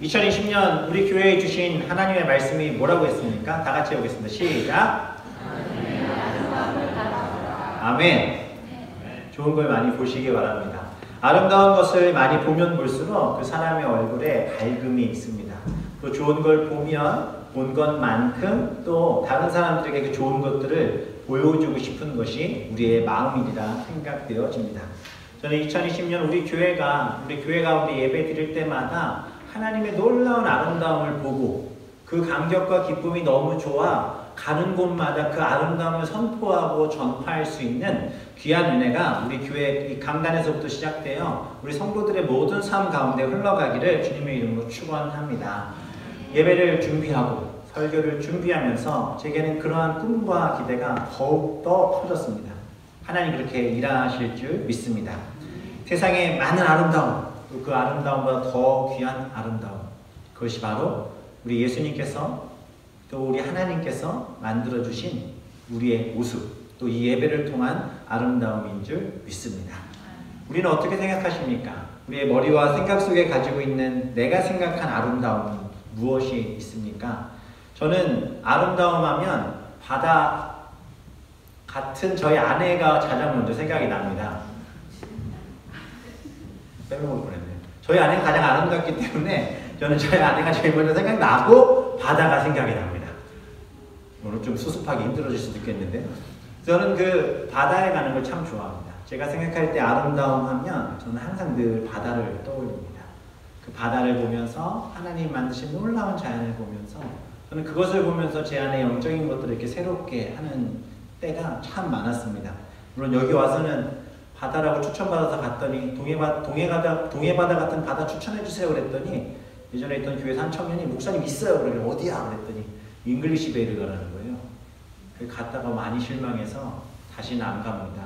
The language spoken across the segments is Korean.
(2020년) 우리 교회에 주신 하나님의 말씀이 뭐라고 했습니까? 다 같이 해보겠습니다. 시작! 아멘. 좋은 걸 많이 보시기 바랍니다. 아름다운 것을 많이 보면 볼수록 그 사람의 얼굴에 밝음이 있습니다. 또 좋은 걸 보면 본 것만큼 또 다른 사람들에게 그 좋은 것들을 보여주고 싶은 것이 우리의 마음이라 생각되어집니다. 저는 2020년 우리 교회 가운데 예배 드릴 때마다 하나님의 놀라운 아름다움을 보고 그 감격과 기쁨이 너무 좋아 가는 곳마다 그 아름다움을 선포하고 전파할 수 있는 귀한 은혜가 우리 교회 이 강단에서부터 시작되어 우리 성도들의 모든 삶 가운데 흘러가기를 주님의 이름으로 축원합니다. 예배를 준비하고 설교를 준비하면서 제게는 그러한 꿈과 기대가 더욱더 커졌습니다. 하나님 그렇게 일하실 줄 믿습니다. 세상에 많은 아름다움, 그 아름다움보다 더 귀한 아름다움, 그것이 바로 우리 예수님께서 또 우리 하나님께서 만들어주신 우리의 모습, 또 이 예배를 통한 아름다움인 줄 믿습니다. 우리는 어떻게 생각하십니까? 우리의 머리와 생각 속에 가지고 있는 내가 생각한 아름다움은 무엇이 있습니까? 저는 아름다움 하면 바다 같은 저희 아내가 가장 먼저 생각이 납니다. 빼먹을 뻔했네요. 저희 아내가 가장 아름답기 때문에 저는 저희 아내가 제일 먼저 생각나고 바다가 생각이 납니다. 오늘 좀 수습하기 힘들어질 수도 있겠는데 저는 그 바다에 가는 걸 참 좋아합니다. 제가 생각할 때 아름다움 하면 저는 항상 늘 바다를 떠올립니다. 그 바다를 보면서 하나님 만드신 놀라운 자연을 보면서 저는 그것을 보면서 제 안에 영적인 것들을 이렇게 새롭게 하는 때가 참 많았습니다. 물론 여기 와서는 바다라고 추천받아서 갔더니 동해바다 같은 바다 추천해주세요 그랬더니 예전에 있던 교회에서 한 청년이 목사님 있어요 그러길래 어디야 그랬더니 잉글리시 베이를 가라는 거예요. 갔다가 많이 실망해서 다시는 안 갑니다.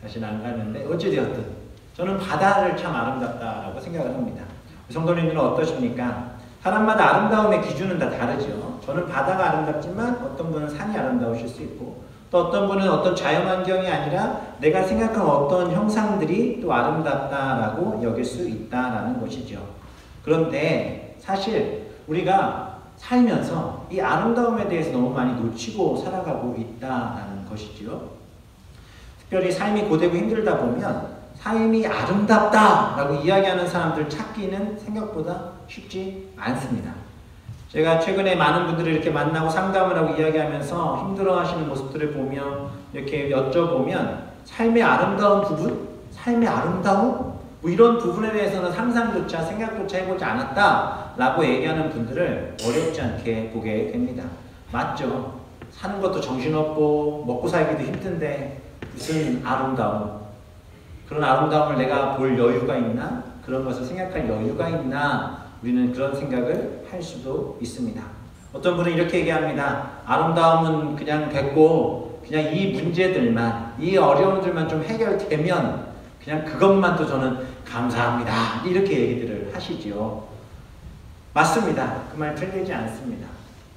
다시는 안 가는데 어찌되었든 저는 바다를 참 아름답다라고 생각을 합니다. 성도님들은 어떠십니까? 사람마다 아름다움의 기준은 다 다르죠. 저는 바다가 아름답지만 어떤 분은 산이 아름다우실 수 있고 또 어떤 분은 어떤 자연환경이 아니라 내가 생각한 어떤 형상들이 또 아름답다라고 여길 수 있다라는 것이죠. 그런데 사실 우리가 살면서 이 아름다움에 대해서 너무 많이 놓치고 살아가고 있다는 것이죠. 특별히 삶이 고되고 힘들다 보면 삶이 아름답다라고 이야기하는 사람들 찾기는 생각보다 쉽지 않습니다. 제가 최근에 많은 분들을 이렇게 만나고 상담을 하고 이야기하면서 힘들어하시는 모습들을 보며 이렇게 여쭤보면 삶의 아름다운 부분? 삶의 아름다움? 뭐 이런 부분에 대해서는 상상조차 생각조차 해보지 않았다 라고 얘기하는 분들을 어렵지 않게 보게 됩니다. 맞죠? 사는 것도 정신없고 먹고 살기도 힘든데 무슨 아름다움, 그런 아름다움을 내가 볼 여유가 있나? 그런 것을 생각할 여유가 있나? 우리는 그런 생각을 할 수도 있습니다. 어떤 분은 이렇게 얘기합니다. 아름다움은 그냥 됐고 그냥 이 문제들만, 이 어려움들만 좀 해결되면 그냥 그것만도 저는 감사합니다. 이렇게 얘기들을 하시지요. 맞습니다. 그 말 틀리지 않습니다.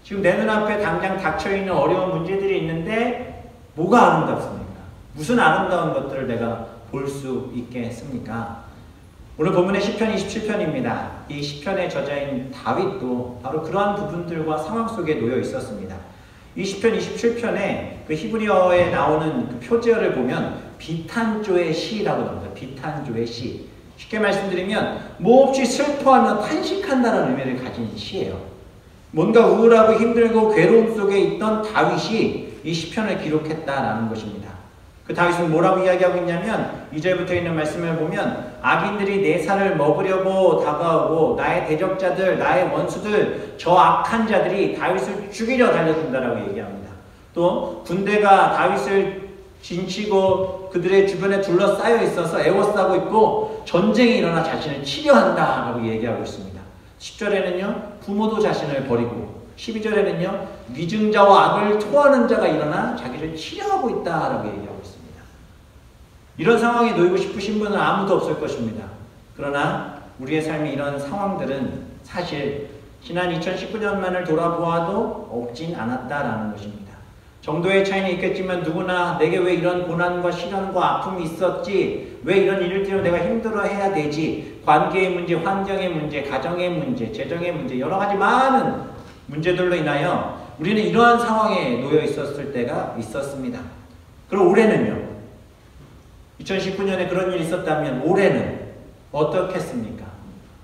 지금 내 눈앞에 당장 닥쳐있는 어려운 문제들이 있는데 뭐가 아름답습니까? 무슨 아름다운 것들을 내가 볼 수 있겠습니까? 오늘 본문의 시편 27편입니다. 이 시편의 저자인 다윗도 바로 그러한 부분들과 상황 속에 놓여 있었습니다. 이 시편 27편에 그 히브리어에 나오는 그 표제어를 보면 비탄조의 시라고 나옵니다. 비탄조의 시. 쉽게 말씀드리면 몹시 슬퍼하며 탄식한다는 의미를 가진 시예요. 뭔가 우울하고 힘들고 괴로움 속에 있던 다윗이 이 시편을 기록했다라는 것입니다. 그 다윗은 뭐라고 이야기하고 있냐면 2절부터 있는 말씀을 보면 악인들이 내 살을 먹으려고 다가오고 나의 대적자들, 나의 원수들, 저 악한 자들이 다윗을 죽이려 달려든다라고 얘기합니다. 또 군대가 다윗을 진치고 그들의 주변에 둘러싸여 있어서 애워싸고 있고 전쟁이 일어나 자신을 치려한다라고 얘기하고 있습니다. 10절에는요 부모도 자신을 버리고 12절에는요 위증자와 악을 토하는 자가 일어나 자기를 치려하고 있다라고 얘기하고 있습니다. 이런 상황에 놓이고 싶으신 분은 아무도 없을 것입니다. 그러나 우리의 삶의 이런 상황들은 사실 지난 2019년만을 돌아보아도 없진 않았다라는 것입니다. 정도의 차이는 있겠지만 누구나 내게 왜 이런 고난과 시련과 아픔이 있었지, 왜 이런 일을 때문에 내가 힘들어해야 되지, 관계의 문제, 환경의 문제, 가정의 문제, 재정의 문제, 여러 가지 많은 문제들로 인하여 우리는 이러한 상황에 놓여 있었을 때가 있었습니다. 그럼 올해는요? 2019년에 그런 일이 있었다면 올해는 어떻겠습니까?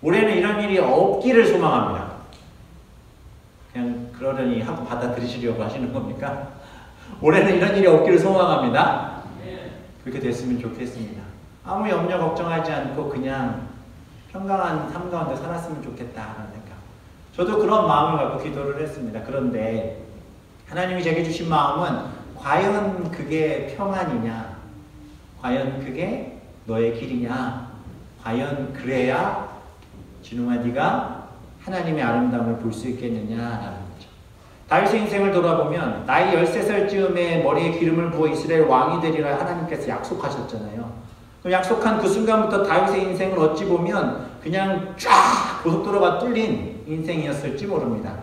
올해는 이런 일이 없기를 소망합니다. 그냥 그러려니 하고 받아들이시려고 하시는 겁니까? 올해는 이런 일이 없기를 소망합니다. 그렇게 됐으면 좋겠습니다. 아무 염려 걱정하지 않고 그냥 평강한 삶 가운데 살았으면 좋겠다는 생각. 저도 그런 마음을 갖고 기도를 했습니다. 그런데 하나님이 제게 주신 마음은 과연 그게 평안이냐? 과연 그게 너의 길이냐? 과연 그래야 진웅아 네가 하나님의 아름다움을 볼 수 있겠느냐라는 거죠. 다윗의 인생을 돌아보면 나이 13살쯤에 머리에 기름을 부어 이스라엘 왕이 되리라 하나님께서 약속하셨잖아요. 그럼 약속한 그 순간부터 다윗의 인생을 어찌 보면 그냥 쫙 고속도로가 뚫린 인생이었을지 모릅니다.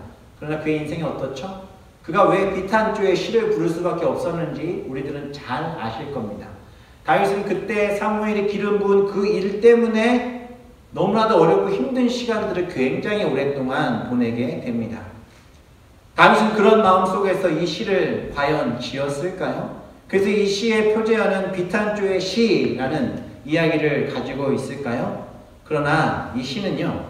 그러나 그의 인생이 어떻죠? 그가 왜 비탄주의 시를 부를 수밖에 없었는지 우리들은 잘 아실 겁니다. 다윗은 그때 사무엘이 기름 부은 그 일 때문에 너무나도 어렵고 힘든 시간들을 굉장히 오랫동안 보내게 됩니다. 다윗은 그런 마음 속에서 이 시를 과연 지었을까요? 그래서 이 시의 표제어는 비탄주의 시라는 이야기를 가지고 있을까요? 그러나 이 시는요,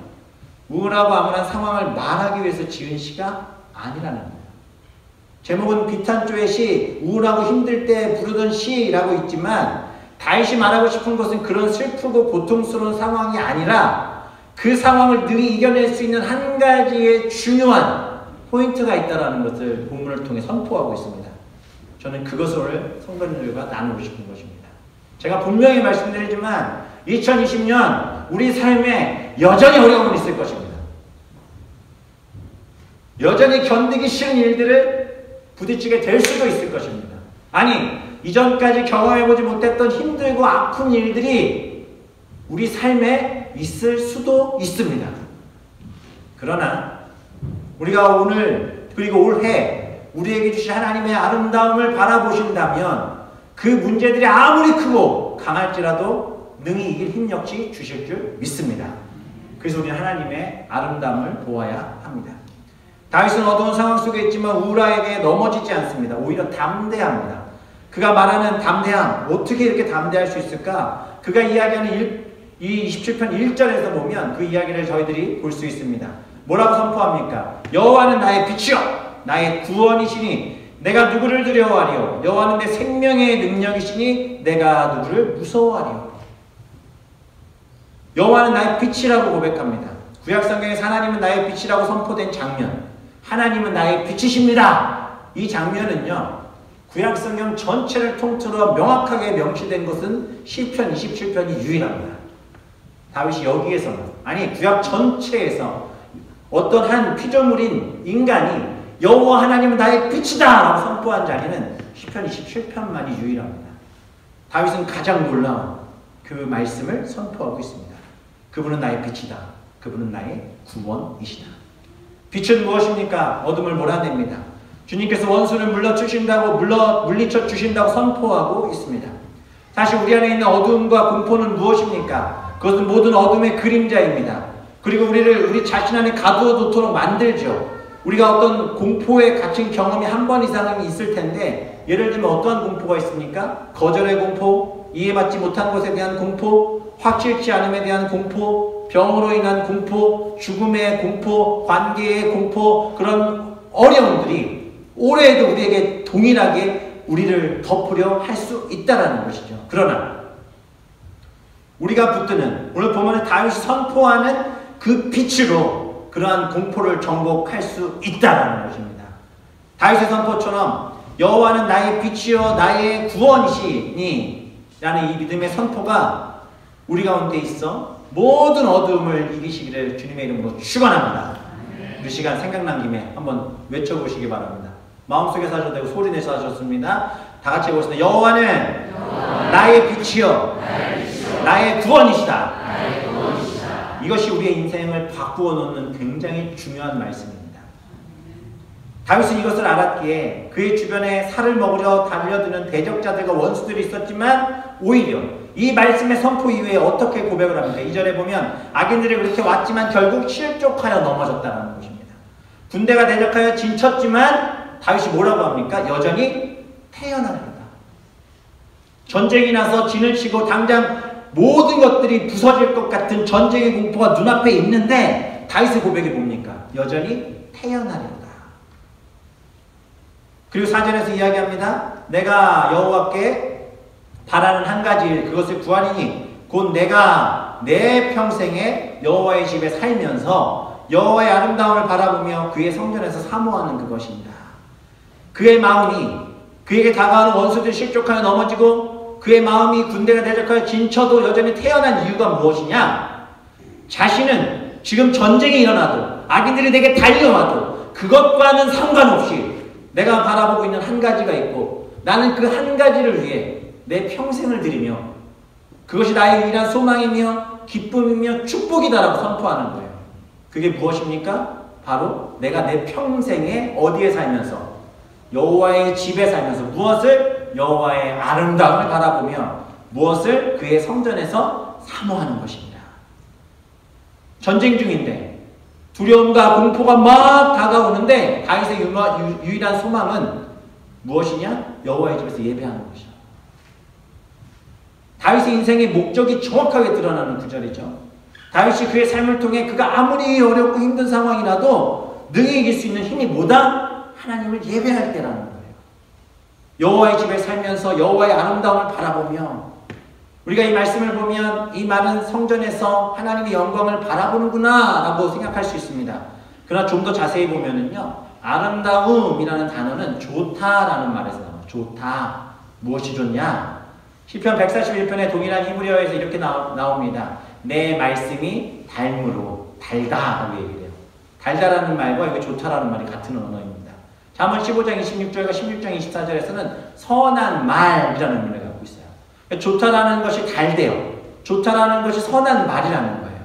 우울하고 암울한 상황을 말하기 위해서 지은 시가 아니라는 거예요. 제목은 비탄주의 시, 우울하고 힘들 때 부르던 시라고 있지만 다윗이 말하고 싶은 것은 그런 슬프고 고통스러운 상황이 아니라 그 상황을 능히 이겨낼 수 있는 한 가지의 중요한 포인트가 있다는 것을 본문을 통해 선포하고 있습니다. 저는 그것을 오늘 성도님들과 나누고 싶은 것입니다. 제가 분명히 말씀드리지만 2020년 우리 삶에 여전히 어려움이 있을 것입니다. 여전히 견디기 싫은 일들을 부딪히게 될 수도 있을 것입니다. 아니, 이전까지 경험해보지 못했던 힘들고 아픈 일들이 우리 삶에 있을 수도 있습니다. 그러나 우리가 오늘 그리고 올해 우리에게 주신 하나님의 아름다움을 바라보신다면 그 문제들이 아무리 크고 강할지라도 능히 이길 힘 역시 주실 줄 믿습니다. 그래서 우리는 하나님의 아름다움을 보아야 합니다. 다윗은 어두운 상황 속에 있지만 우울하게 넘어지지 않습니다. 오히려 담대합니다. 그가 말하는 담대함, 어떻게 이렇게 담대할 수 있을까? 그가 이야기하는 이 27편 1절에서 보면 그 이야기를 저희들이 볼 수 있습니다. 뭐라고 선포합니까? 여호와는 나의 빛이요 나의 구원이시니 내가 누구를 두려워하리요? 여호와는 내 생명의 능력이시니 내가 누구를 무서워하리요? 여호와는 나의 빛이라고 고백합니다. 구약성경에서 하나님은 나의 빛이라고 선포된 장면, 하나님은 나의 빛이십니다. 이 장면은요, 구약성경 전체를 통틀어 명확하게 명시된 것은 시편 27편이 유일합니다. 다윗이 여기에서는, 아니 구약 전체에서 어떤 한 피조물인 인간이 여호와 하나님은 나의 빛이다 라고 선포한 자리는 시편 27편만이 유일합니다. 다윗은 가장 놀라운 그 말씀을 선포하고 있습니다. 그분은 나의 빛이다. 그분은 나의 구원이시다. 빛은 무엇입니까? 어둠을 몰아냅니다. 주님께서 원수를 물리쳐 주신다고 선포하고 있습니다. 사실 우리 안에 있는 어둠과 공포는 무엇입니까? 그것은 모든 어둠의 그림자입니다. 그리고 우리 자신 안에 가두어 놓도록 만들죠. 우리가 어떤 공포에 갇힌 경험이 한 번 이상은 있을 텐데, 예를 들면 어떠한 공포가 있습니까? 거절의 공포, 이해받지 못한 것에 대한 공포, 확실치 않음에 대한 공포, 병으로 인한 공포, 죽음의 공포, 관계의 공포, 그런 어려움들이 올해에도 우리에게 동일하게 우리를 덮으려 할 수 있다는 것이죠. 그러나 우리가 붙드는, 오늘 보면 다윗이 선포하는 그 빛으로 그러한 공포를 정복할 수 있다는 것입니다. 다윗의 선포처럼 여호와는 나의 빛이요 나의 구원이시니 라는 이 믿음의 선포가 우리 가운데 있어 모든 어둠을 이기시기를 주님의 이름으로 축원합니다. 이 시간 생각난 김에 한번 외쳐보시기 바랍니다. 마음속에서 하셔도 되고 소리내서 하셨습니다. 다 같이 해보겠습니다. 여호와는 나의 빛이요 나의 구원이시다. 이것이 우리의 인생을 바꾸어 놓는 굉장히 중요한 말씀입니다. 다윗은 이것을 알았기에 그의 주변에 살을 먹으려 달려드는 대적자들과 원수들이 있었지만 오히려 이 말씀의 선포 이후에 어떻게 고백을 합니까? 2절에 보면 악인들이 그렇게 왔지만 결국 실족하여 넘어졌다는 것입니다. 군대가 대적하여 진쳤지만 다윗이 뭐라고 합니까? 여전히 태어납니다. 전쟁이 나서 진을 치고 당장 모든 것들이 부서질 것 같은 전쟁의 공포가 눈앞에 있는데 다윗의 고백이 뭡니까? 여전히 태어나려다. 그리고 4절에서 이야기합니다. 내가 여호와께 바라는 한 가지 일, 그것을 구하리니 곧 내가 내 평생에 여호와의 집에 살면서 여호와의 아름다움을 바라보며 그의 성전에서 사모하는 그것입니다. 그의 마음이 그에게 다가오는 원수들이 실족하여 넘어지고 그의 마음이 군대가 대적하여 진쳐도 여전히 태어난 이유가 무엇이냐? 자신은 지금 전쟁이 일어나도 악인들이 내게 달려와도 그것과는 상관없이 내가 바라보고 있는 한 가지가 있고 나는 그 한 가지를 위해 내 평생을 드리며 그것이 나의 유일한 소망이며 기쁨이며 축복이다라고 선포하는 거예요. 그게 무엇입니까? 바로 내가 내 평생에 어디에 살면서 여호와의 집에 살면서 무엇을? 여호와의 아름다움을 바라보며 무엇을? 그의 성전에서 사모하는 것입니다. 전쟁 중인데 두려움과 공포가 막 다가오는데 다윗의 유일한 소망은 무엇이냐? 여호와의 집에서 예배하는 것이죠. 다윗의 인생의 목적이 정확하게 드러나는 구절이죠. 다윗이 그의 삶을 통해 그가 아무리 어렵고 힘든 상황이라도 능히 이길 수 있는 힘이 뭐다? 하나님을 예배할 때라는 거예요. 여호와의 집에 살면서 여호와의 아름다움을 바라보며 우리가 이 말씀을 보면 이 말은 성전에서 하나님의 영광을 바라보는구나 라고 생각할 수 있습니다. 그러나 좀 더 자세히 보면은요, 아름다움이라는 단어는 좋다라는 말에서 나와요. 좋다. 무엇이 좋냐? 시편 141편의 동일한 히브리어에서 이렇게 나옵니다. 내 말씀이 달무로 달다라고 얘기해요. 달다라는 말과 이거 좋다라는 말이 같은 언어입니다. 잠언 15장 26절과 16장 24절에서는 선한 말이라는 의미를 갖고 있어요. 좋다라는 것이 달대요. 좋다라는 것이 선한 말이라는 거예요.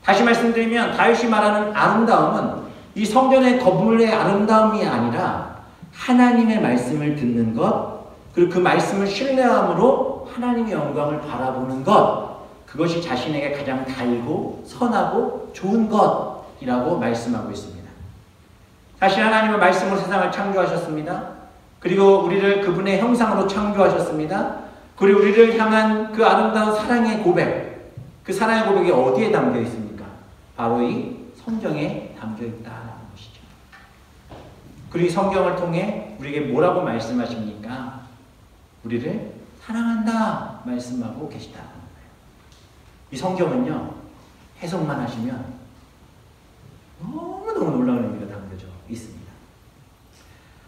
다시 말씀드리면 다윗이 말하는 아름다움은 이 성전의 건물의 아름다움이 아니라 하나님의 말씀을 듣는 것, 그리고 그 말씀을 신뢰함으로 하나님의 영광을 바라보는 것, 그것이 자신에게 가장 달고 선하고 좋은 것이라고 말씀하고 있습니다. 사실 하나님은 말씀으로 세상을 창조하셨습니다. 그리고 우리를 그분의 형상으로 창조하셨습니다. 그리고 우리를 향한 그 아름다운 사랑의 고백, 그 사랑의 고백이 어디에 담겨 있습니까? 바로 이 성경에 담겨 있다는 것이죠. 그리고 이 성경을 통해 우리에게 뭐라고 말씀하십니까? 우리를 사랑한다 말씀하고 계시다는 거예요. 이 성경은요, 해석만 하시면 너무너무 놀라운 의미가 담겨져 있습니다.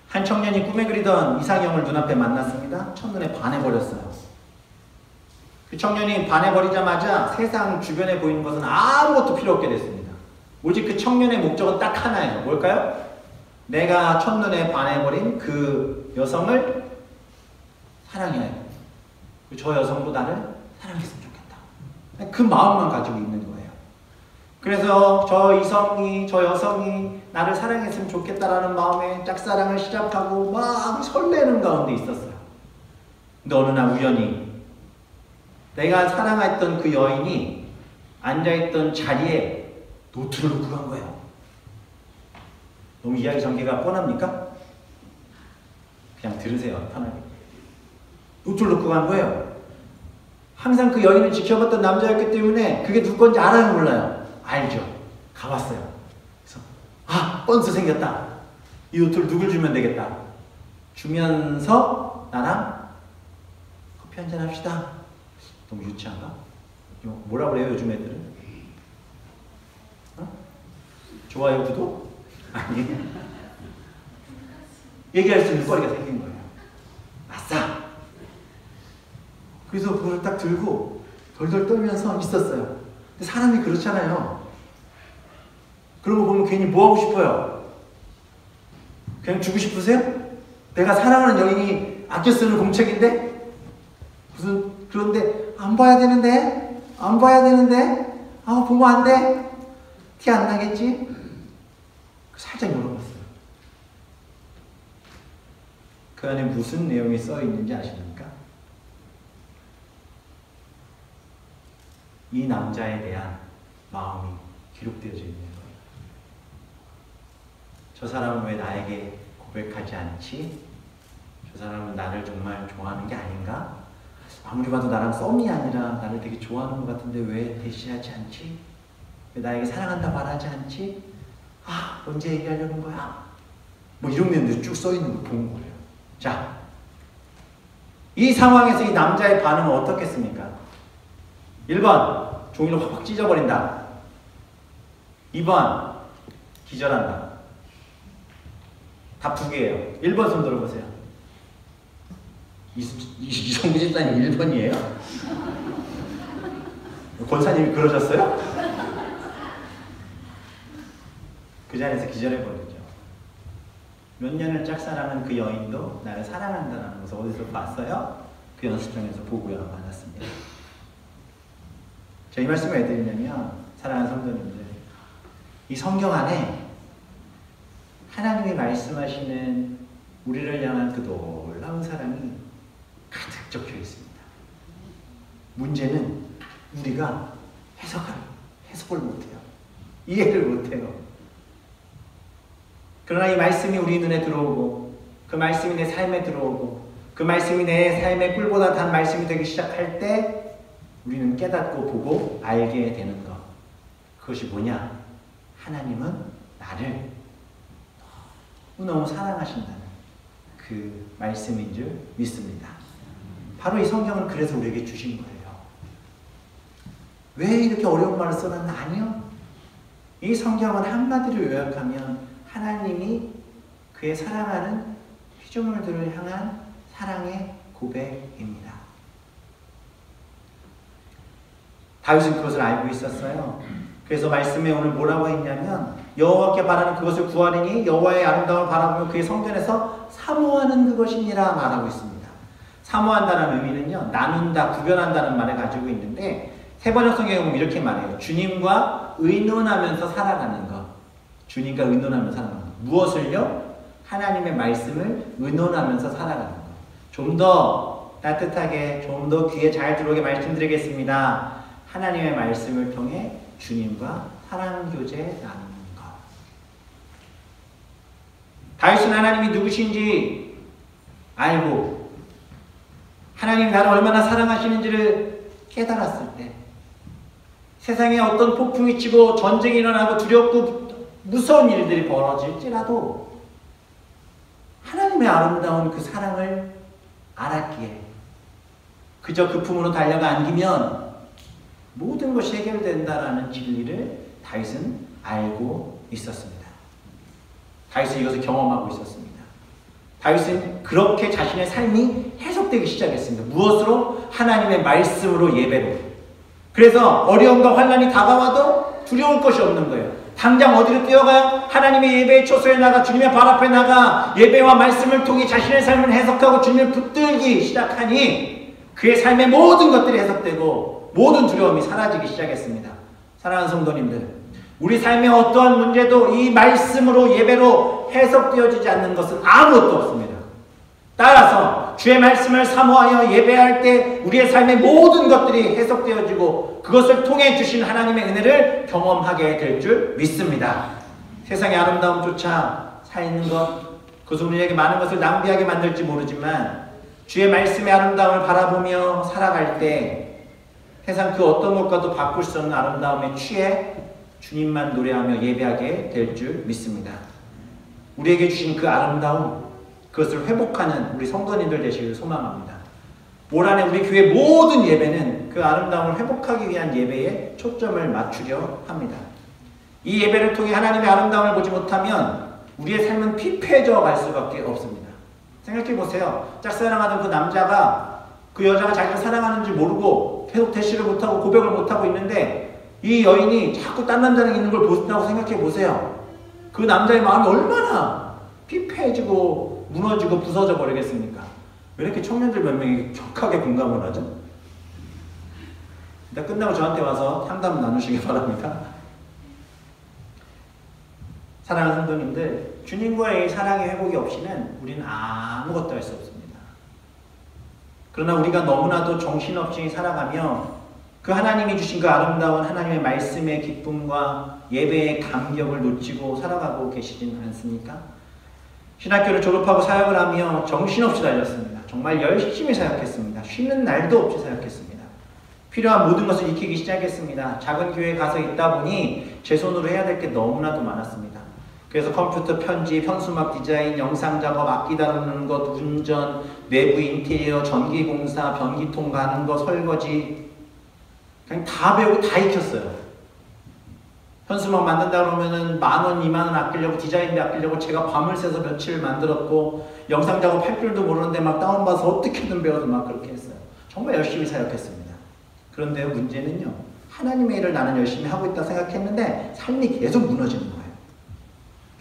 한 청년이 꿈에 그리던 이상형을 눈앞에 만났습니다. 첫눈에 반해버렸어요. 그 청년이 반해버리자마자 세상 주변에 보이는 것은 아무것도 필요 없게 됐습니다. 오직 그 청년의 목적은 딱 하나예요. 뭘까요? 내가 첫눈에 반해버린 그 여성을 사랑해야 해. 저 여성도 나를 사랑했으면 좋겠다. 그 마음만 가지고 있는 거예요. 그래서 저 여성이 나를 사랑했으면 좋겠다라는 마음에 짝사랑을 시작하고 막 설레는 가운데 있었어요. 근데 어느 날 우연히 내가 사랑했던 그 여인이 앉아있던 자리에 노트를 놓고 간 거예요. 너무 이야기 전개가 뻔합니까? 그냥 들으세요, 편하게. 노트를 놓고 간 거예요. 항상 그 여인을 지켜봤던 남자였기 때문에 그게 누구 건지 알아요, 몰라요? 알죠. 가봤어요. 그래서 뻔스 생겼다. 이 노트를 누굴 주면 되겠다. 주면서 나랑 커피 한잔 합시다. 너무 유치한가? 뭐라 그래요, 요즘 애들은? 좋아요, 구독? 아니. 얘기할 수 있는 거리가 생긴 거예요. 아싸! 그래서 그걸 딱 들고 덜덜 떨면서 있었어요. 근데 사람이 그렇잖아요. 그런 거 보면 괜히 뭐 하고 싶어요? 그냥 주고 싶으세요? 내가 사랑하는 여인이 아껴 쓰는 공책인데? 그런데 안 봐야 되는데? 보면 안 돼? 티 안 나겠지? 살짝 열어봤어요. 그 안에 무슨 내용이 써 있는지 아십니까? 이 남자에 대한 마음이 기록되어져 있는 거예요. 저 사람은 왜 나에게 고백하지 않지? 저 사람은 나를 정말 좋아하는 게 아닌가? 아무리 봐도 나랑 썸이 아니라 나를 되게 좋아하는 것 같은데 왜 대시하지 않지? 왜 나에게 사랑한다 말하지 않지? 아, 언제 얘기하려는 거야? 뭐 이런 내용들이 쭉 써 있는 걸 본 거예요. 자, 이 상황에서 이 남자의 반응은 어떻겠습니까? 1번, 종이를 확 찢어버린다. 2번, 기절한다. 답 두 개예요. 1번 손 들어보세요. 이성규 집사님 1번이에요? 권사님이 그러셨어요? 그 자리에서 기절해버리죠. 몇 년을 짝사랑한 그 여인도 나를 사랑한다는 것을 어디서 봤어요? 그 연습장에서 보고요. 받았습니다. 이 말씀을 왜 드리냐면, 사랑하는 성도님들, 이 성경 안에 하나님이 말씀하시는 우리를 향한 그 놀라운 사랑이 가득 적혀 있습니다. 문제는 우리가 해석을 못해요. 이해를 못해요. 그러나 이 말씀이 우리 눈에 들어오고, 그 말씀이 내 삶에 들어오고, 그 말씀이 내 삶의 꿀보다 단 말씀이 되기 시작할 때 우리는 깨닫고 보고 알게 되는 것. 그것이 뭐냐? 하나님은 나를 너무 사랑하신다는 그 말씀인 줄 믿습니다. 바로 이 성경은 그래서 우리에게 주신 거예요. 왜 이렇게 어려운 말을 써놨나? 아니요. 이 성경은 한마디로 요약하면 하나님이 그의 사랑하는 피조물들을 향한 사랑의 고백입니다. 다윗은 그것을 알고 있었어요. 그래서 말씀에 오늘 뭐라고 했냐면, 여호와께 바라는 그것을 구하리니 여호와의 아름다움을 바라보며 그의 성전에서 사모하는 그것이니라 말하고 있습니다. 사모한다는 의미는요, 나눈다, 구별한다는 말을 가지고 있는데, 세번역 성경에 보면 이렇게 말해요. 주님과 의논하면서 살아가는 것. 주님과 의논하면서 살아가는 것. 무엇을요? 하나님의 말씀을 의논하면서 살아가는 것. 좀 더 따뜻하게, 좀 더 귀에 잘 들어오게 말씀드리겠습니다. 하나님의 말씀을 통해 주님과 사랑 교제 나누는 것. 다윗은 하나님이 누구신지 알고 하나님이 나를 얼마나 사랑하시는지를 깨달았을 때, 세상에 어떤 폭풍이 치고 전쟁이 일어나고 두렵고 무서운 일들이 벌어질지라도 하나님의 아름다운 그 사랑을 알았기에 그저 그 품으로 달려가 안기면 모든 것이 해결된다라는 진리를 다윗은 알고 있었습니다. 다윗은 이것을 경험하고 있었습니다. 다윗은 그렇게 자신의 삶이 해석되기 시작했습니다. 무엇으로? 하나님의 말씀으로, 예배로. 그래서 어려움과 환난이 다가와도 두려울 것이 없는 거예요. 당장 어디로 뛰어가요? 하나님의 예배의 초소에 나가 주님의 발 앞에 나가 예배와 말씀을 통해 자신의 삶을 해석하고 주님을 붙들기 시작하니 그의 삶의 모든 것들이 해석되고 모든 두려움이 사라지기 시작했습니다. 사랑하는 성도님들, 우리 삶의 어떠한 문제도 이 말씀으로, 예배로 해석되어지지 않는 것은 아무것도 없습니다. 따라서 주의 말씀을 사모하여 예배할 때 우리의 삶의 모든 것들이 해석되어지고 그것을 통해 주신 하나님의 은혜를 경험하게 될 줄 믿습니다. 세상의 아름다움조차 살는 것, 그것은 우리에게 많은 것을 낭비하게 만들지 모르지만 주의 말씀의 아름다움을 바라보며 살아갈 때 세상 그 어떤 것과도 바꿀 수 없는 아름다움에 취해 주님만 노래하며 예배하게 될 줄 믿습니다. 우리에게 주신 그 아름다움, 그것을 회복하는 우리 성도님들 되시길 소망합니다. 올 한해 우리 교회 모든 예배는 그 아름다움을 회복하기 위한 예배에 초점을 맞추려 합니다. 이 예배를 통해 하나님의 아름다움을 보지 못하면 우리의 삶은 피폐해져 갈 수밖에 없습니다. 생각해 보세요. 짝사랑하던 그 남자가 그 여자가 자기를 사랑하는지 모르고 계속 대시를 못하고 고백을 못하고 있는데 이 여인이 자꾸 딴 남자랑 있는 걸 본다고 생각해 보세요. 그 남자의 마음이 얼마나 피폐해지고 무너지고 부서져 버리겠습니까? 왜 이렇게 청년들 몇 명이 격하게 공감을 하죠? 일단 끝나고 저한테 와서 상담 나누시기 바랍니다. 사랑하는 성도님들, 주님과의 사랑의 회복이 없이는 우리는 아무것도 할 수 없습니다. 그러나 우리가 너무나도 정신없이 살아가며 그 하나님이 주신 그 아름다운 하나님의 말씀의 기쁨과 예배의 감격을 놓치고 살아가고 계시진 않습니까? 신학교를 졸업하고 사역을 하며 정신없이 달렸습니다. 정말 열심히 사역했습니다. 쉬는 날도 없이 사역했습니다. 필요한 모든 것을 익히기 시작했습니다. 작은 교회에 가서 있다 보니 제 손으로 해야 될 게 너무나도 많았습니다. 그래서 컴퓨터 편집, 현수막 디자인, 영상 작업, 악기 다루는 것, 운전, 내부 인테리어, 전기공사, 변기통 가는 거, 설거지 그냥 다 배우고 다 익혔어요. 현수막 만든다 그러면은 10,000원, 20,000원 아끼려고 디자인비 아끼려고 제가 밤을 새서 며칠 만들었고 영상 작업할 줄도 모르는데 막 다운받아서 어떻게든 배워서 막 그렇게 했어요. 정말 열심히 사역했습니다. 그런데 문제는요. 하나님의 일을 나는 열심히 하고 있다 생각했는데 삶이 계속 무너지는 거예요.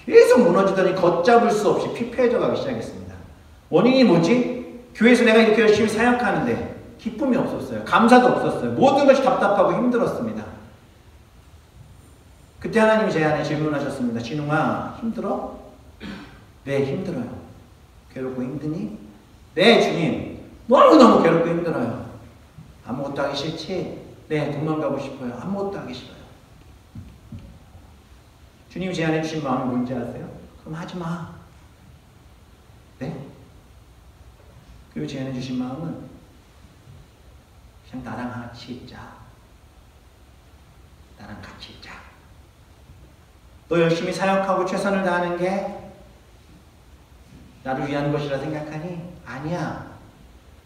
계속 무너지더니 걷잡을 수 없이 피폐해져 가기 시작했습니다. 원인이 뭐지? 교회에서 내가 이렇게 열심히 사역하는데 기쁨이 없었어요. 감사도 없었어요. 모든 것이 답답하고 힘들었습니다. 그때 하나님이 제 안에 질문하셨습니다. 진웅아, 힘들어? 네, 힘들어요. 괴롭고 힘드니? 네, 주님. 너무너무 괴롭고 힘들어요. 아무것도 하기 싫지? 네, 도망가고 싶어요. 아무것도 하기 싫어요. 주님이 제 안에 주신 마음이 뭔지 아세요? 그럼 하지 마. 네? 그리고 제 안에 주신 마음은 그냥 나랑 같이 있자. 나랑 같이 있자. 너 열심히 사역하고 최선을 다하는 게 나를 위한 것이라 생각하니? 아니야.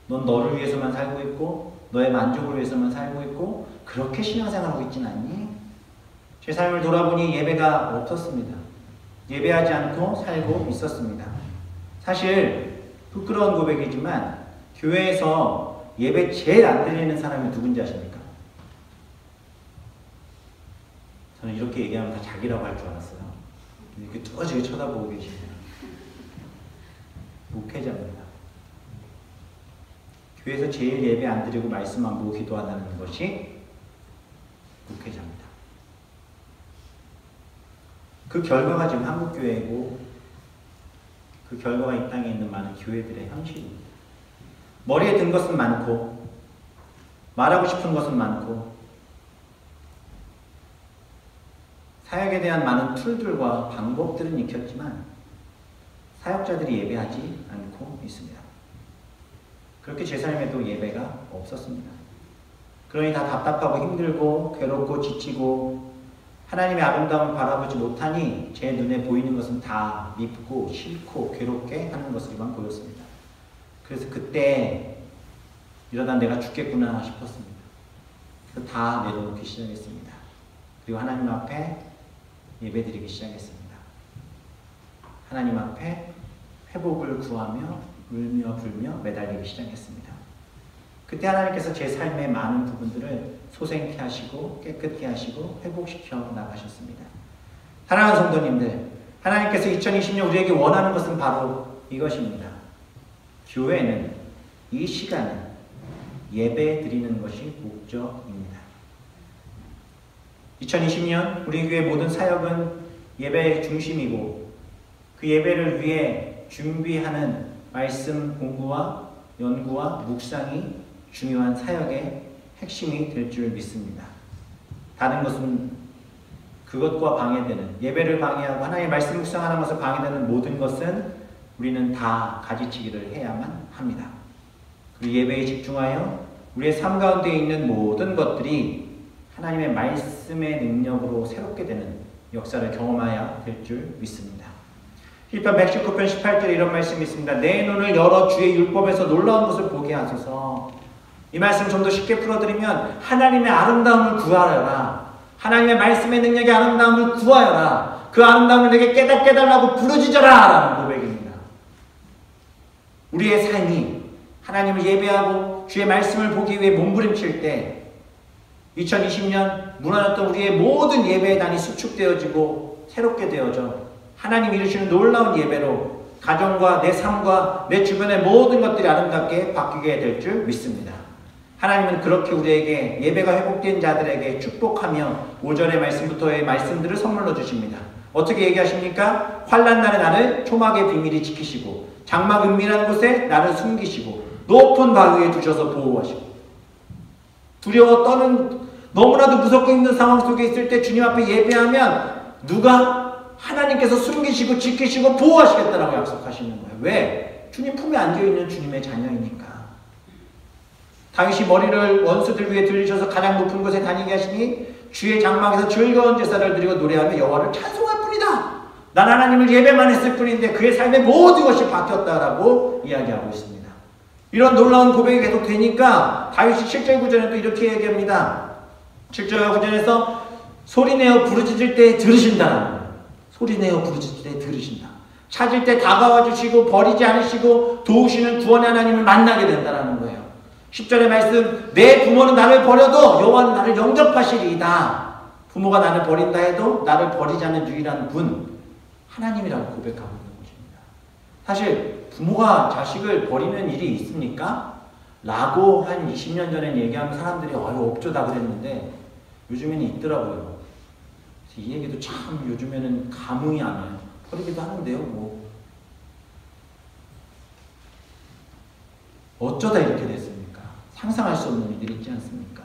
넌 너를 위해서만 살고 있고 너의 만족을 위해서만 살고 있고 그렇게 신앙생활하고 있진 않니? 제 삶을 돌아보니 예배가 없었습니다. 예배하지 않고 살고 있었습니다. 사실 부끄러운 고백이지만 교회에서 예배 제일 안 드리는 사람이 누군지 아십니까? 저는 이렇게 얘기하면 다 자기라고 할 줄 알았어요. 이렇게 뚜어지게 쳐다보고 계시네요. 목회자입니다. 교회에서 제일 예배 안 드리고 말씀 안 보고 기도한다는 것이 목회자입니다. 그 결과가 지금 한국교회이고 그 결과가 이 땅에 있는 많은 교회들의 현실입니다. 머리에 든 것은 많고 말하고 싶은 것은 많고 사역에 대한 많은 툴들과 방법들은 익혔지만 사역자들이 예배하지 않고 있습니다. 그렇게 제 삶에도 예배가 없었습니다. 그러니 다 답답하고 힘들고 괴롭고 지치고 하나님의 아름다움을 바라보지 못하니 제 눈에 보이는 것은 다 밉고 싫고 괴롭게 하는 것으로만 보였습니다. 그래서 그때 이러다 내가 죽겠구나 싶었습니다. 그래서 다 내려놓기 시작했습니다. 그리고 하나님 앞에 예배드리기 시작했습니다. 하나님 앞에 회복을 구하며 울며 불며 매달리기 시작했습니다. 그때 하나님께서 제 삶의 많은 부분들을 소생케 하시고 깨끗게 하시고 회복시켜 나가셨습니다. 사랑하는 성도님들, 하나님께서 2020년 우리에게 원하는 것은 바로 이것입니다. 교회는 이 시간은 예배 드리는 것이 목적입니다. 2020년 우리 교회 모든 사역은 예배의 중심이고 그 예배를 위해 준비하는 말씀 공부와 연구와 묵상이 중요한 사역의 핵심이 될 줄 믿습니다. 다른 것은 그것과 방해되는 예배를 방해하고 하나님의 말씀 묵상하는 것을 방해되는 모든 것은 우리는 다 가지치기를 해야만 합니다. 그리고 예배에 집중하여 우리의 삶 가운데 있는 모든 것들이 하나님의 말씀의 능력으로 새롭게 되는 역사를 경험해야 될 줄 믿습니다. 시편 119편 18절에 이런 말씀이 있습니다. 내 눈을 열어 주의 율법에서 놀라운 것을 보게 하소서. 이 말씀 좀 더 쉽게 풀어드리면 하나님의 아름다움을 구하여라. 하나님의 말씀의 능력의 아름다움을 구하여라. 그 아름다움을 내게 깨닫게 해달라고 부르짖어라 라는 고백입니다. 우리의 삶이 하나님을 예배하고 주의 말씀을 보기 위해 몸부림칠 때 2020년 무너졌던 우리의 모든 예배의 단이 수축되어지고 새롭게 되어져 하나님이 이루시는 놀라운 예배로 가정과 내 삶과 내 주변의 모든 것들이 아름답게 바뀌게 될 줄 믿습니다. 하나님은 그렇게 우리에게 예배가 회복된 자들에게 축복하며 오전의 말씀부터의 말씀들을 선물로 주십니다. 어떻게 얘기하십니까? 환난 날에 나를 초막의 비밀이 지키시고 장막 은밀한 곳에 나를 숨기시고 높은 바위에 두셔서 보호하시고 두려워 떠는 너무나도 무섭고 힘든 상황 속에 있을 때 주님 앞에 예배하면 누가 하나님께서 숨기시고 지키시고 보호하시겠다라고 약속하시는 거예요. 왜? 주님 품에 안겨있는 주님의 자녀이니까. 다윗이 머리를 원수들 위에 들리셔서 가장 높은 곳에 다니게 하시니 주의 장막에서 즐거운 제사를 드리고 노래하며 여호와를 찬송할 뿐이다. 난 하나님을 예배만 했을 뿐인데 그의 삶의 모든 것이 바뀌었다라고 이야기하고 있습니다. 이런 놀라운 고백이 계속 되니까 다윗이 7절 9절에 또 이렇게 얘기합니다. 7절 9절에서 소리내어 부르짖을 때 들으신다라는 거예요. 소리내어 부르짖을 때 들으신다. 찾을 때 다가와 주시고 버리지 않으시고 도우시는 구원의 하나님을 만나게 된다라는 거예요. 10절의 말씀, 내 부모는 나를 버려도 여호와는 나를 영접하시리이다. 부모가 나를 버린다 해도 나를 버리지 않는 유일한 분 하나님이라고 고백하고 있는 것입니다. 사실 부모가 자식을 버리는 일이 있습니까? 라고 한 20년 전에 얘기하면 사람들이 없죠다 그랬는데 요즘에는 있더라고요. 이 얘기도 참 요즘에는 감흥이 안 와요. 버리기도 하는데요. 뭐 어쩌다 이렇게 됐습니까? 상상할 수 없는 일들이 있지 않습니까?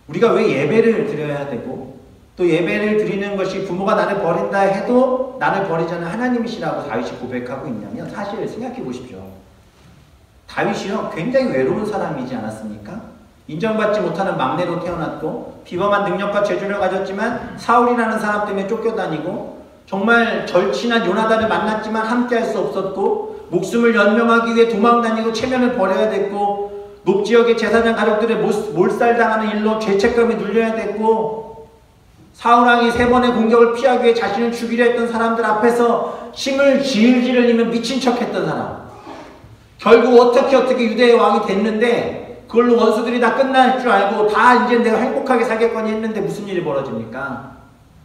우리가 왜 예배를 드려야 되고 또 예배를 드리는 것이 부모가 나를 버린다 해도 나를 버리지 않는 하나님이시라고 다윗이 고백하고 있냐면 사실 생각해 보십시오. 다윗이요 굉장히 외로운 사람이지 않았습니까? 인정받지 못하는 막내로 태어났고 비범한 능력과 재주를 가졌지만 사울이라는 사람 때문에 쫓겨다니고 정말 절친한 요나단을 만났지만 함께할 수 없었고 목숨을 연명하기 위해 도망다니고 체면을 버려야 됐고 높지역의 제사장 가족들의 몰살당하는 일로 죄책감이 눌려야 됐고 사울왕이 3번의 공격을 피하기 위해 자신을 죽이려 했던 사람들 앞에서 힘을 질질 흘리며 미친 척했던 사람 결국 어떻게 유대의 왕이 됐는데 그걸로 원수들이 다 끝날 줄 알고 다 이제 내가 행복하게 살겠거니 했는데 무슨 일이 벌어집니까?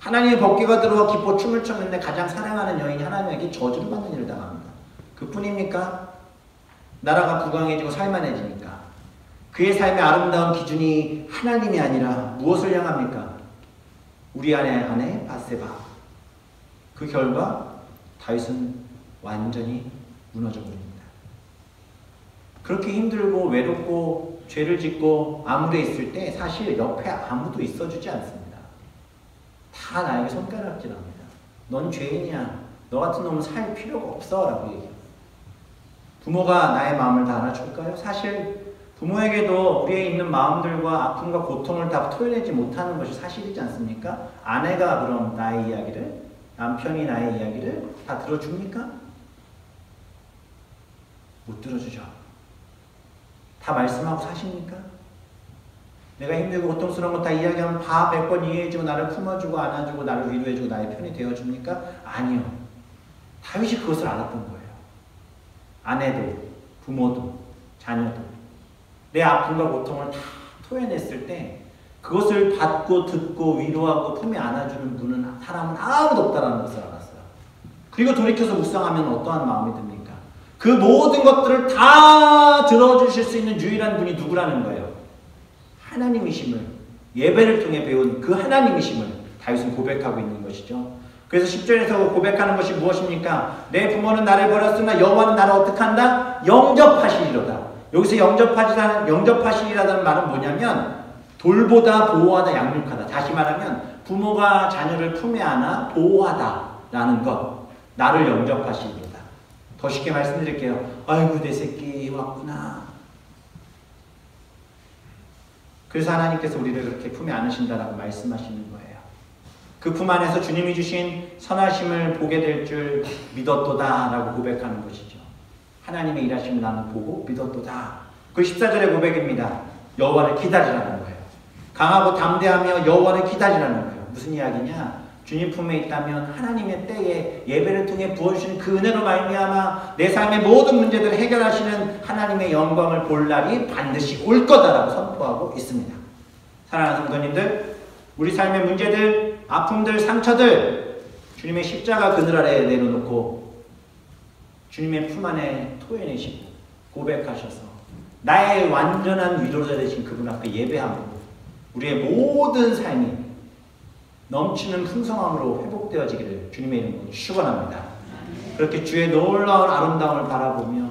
하나님의 법궤가 들어와 기뻐 춤을 췄는데 가장 사랑하는 여인이 하나님에게 저주를 받는 일을 당합니다. 그뿐입니까? 나라가 부강해지고 살만해지니까 그의 삶의 아름다운 기준이 하나님이 아니라 무엇을 향합니까? 우리 아내 바세바. 그 결과 다윗은 완전히 무너져 버립니다. 그렇게 힘들고 외롭고 죄를 짓고 암울해 있을 때 사실 옆에 아무도 있어주지 않습니다. 다 나에게 손가락질합니다. 넌 죄인이야. 너 같은 놈은 살 필요가 없어 라고 얘기합니다. 부모가 나의 마음을 다 알아줄까요? 사실 부모에게도 우리의 있는 마음들과 아픔과 고통을 다 토해내지 못하는 것이 사실이지 않습니까? 아내가 그럼 나의 이야기를, 남편이 나의 이야기를 다 들어줍니까? 못 들어주죠. 다 말씀하고 사십니까? 내가 힘들고 고통스러운 거 다 이야기하면 다 100번 이해해주고 나를 품어주고 안아주고 나를 위로해주고 나의 편이 되어줍니까? 아니요. 다윗이 그것을 알았던 거예요. 아내도 부모도 자녀도 내 아픔과 고통을 다 토해냈을 때 그것을 받고 듣고 위로하고 품에 안아주는 분은 사람은 아무도 없다는 것을 알았어요. 그리고 돌이켜서 묵상하면 어떠한 마음이 듭니까? 그 모든 것들을 다 들어주실 수 있는 유일한 분이 누구라는 거예요? 하나님이심을 예배를 통해 배운 그 하나님이심을 다윗은 고백하고 있는 것이죠. 그래서 10절에서 고백하는 것이 무엇입니까? 내 부모는 나를 버렸으나 여호와는 나를 어떻게 한다? 영접하시리로다. 여기서 영접하시리라는 말은 뭐냐면 돌보다, 보호하다, 양육하다. 다시 말하면 부모가 자녀를 품에 안아 보호하다라는 것. 나를 영접하시리로다. 더 쉽게 말씀드릴게요. 아이고 내 새끼 왔구나. 그래서 하나님께서 우리를 그렇게 품에 안으신다라고 말씀하시는 거예요. 그 품 안에서 주님이 주신 선하심을 보게 될 줄 믿었도다 라고 고백하는 것이죠. 하나님의 일하심을 나는 보고 믿었도다. 그 14절의 고백입니다. 여호와를 기다리라는 거예요. 강하고 담대하며 여호와를 기다리라는 거예요. 무슨 이야기냐? 주님 품에 있다면 하나님의 때에 예배를 통해 부어주신 그 은혜로 말미암아 내 삶의 모든 문제들을 해결하시는 하나님의 영광을 볼 날이 반드시 올 거다라고 선포하고 있습니다. 사랑하는 성도님들, 우리 삶의 문제들, 아픔들, 상처들 주님의 십자가 그늘 아래에 내려놓고 주님의 품 안에 토해내시고 고백하셔서 나의 완전한 위로자 되신 그분 앞에 예배함으로 우리의 모든 삶이 넘치는 풍성함으로 회복되어지기를 주님의 이름으로 축원합니다. 그렇게 주의 놀라운 아름다움을 바라보며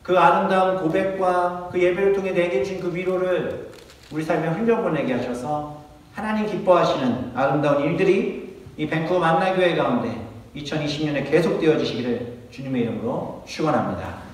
그 아름다운 고백과 그 예배를 통해 내게 준 그 위로를 우리 삶에 흘려보내게 하셔서 하나님 기뻐하시는 아름다운 일들이 이 밴쿠버 만나교회 가운데 2020년에 계속되어지시기를 주님의 이름으로 축원합니다.